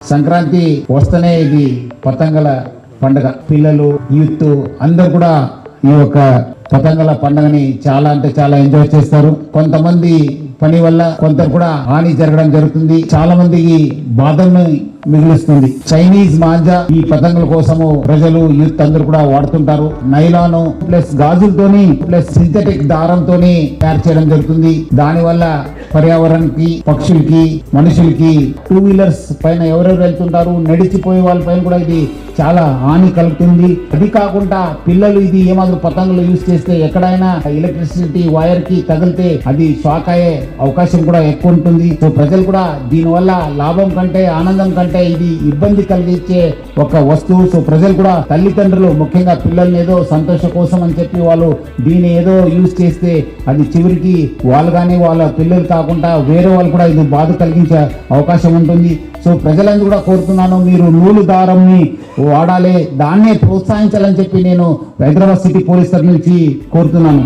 సంక్రాంతి వస్తేనే ఇది పతంగల పండుగ. పిల్లలు, యూత్ అందరు కూడా ఈ యొక్క పతంగల పండుగని చాలా అంటే చాలా ఎంజాయ్ చేస్తారు. కొంతమంది పని వల్ల కొందరు కూడా హాని జరగడం జరుగుతుంది. చాలా మందికి బాధను మిగులుస్తుంది. చైనీస్ మాంజా ఈ పతంగుల కోసము ప్రజలు, యూత్ అందరూ కూడా వాడుతుంటారు. నైలాను ప్లస్ గాజులతోని ప్లస్ సింథటిక్ దారంతోని తయారు చేయడం జరుగుతుంది. దాని వల్ల పర్యావరణానికి, పక్షులకి, మనుషులకి, టూ వీలర్స్ పైన ఎవరెవరు వెళ్తుంటారు, నడిచిపోయే వాళ్ళ పైన కూడా ఇది చాలా హాని కలుగుతుంది. అది కాకుండా పిల్లలు ఇది ఏమాత్రం పతంగులు యూజ్ చేస్తే ఎక్కడైనా ఎలక్ట్రిసిటీ వైర్ కి తగిలితే అది షాక్ అయ్యే అవకాశం కూడా ఎక్కువ ఉంటుంది. సో ప్రజలు కూడా దీనివల్ల లాభం కంటే, ఆనందం కంటే ఇది ఇబ్బంది కలిగించే ఒక వస్తువు. సో ప్రజలు కూడా, తల్లిదండ్రులు ముఖ్యంగా పిల్లల్ని ఏదో సంతోషం కోసం అని చెప్పి వాళ్ళు దీన్ని ఏదో యూజ్ చేస్తే అది చివరికి వాళ్ళు కానీ వాళ్ళ పిల్లలు కాకుండా వేరే వాళ్ళు కూడా ఇది బాధ కలిగించే అవకాశం ఉంటుంది. సో ప్రజలందరూ కూడా కోరుతున్నాను, మీరు నూలు దారంని వాడాలి, దాన్నే ప్రోత్సహించాలని చెప్పి నేను హైదరాబాద్ సిటీ పోలీస్ తరఫు నుంచి కోరుతున్నాను.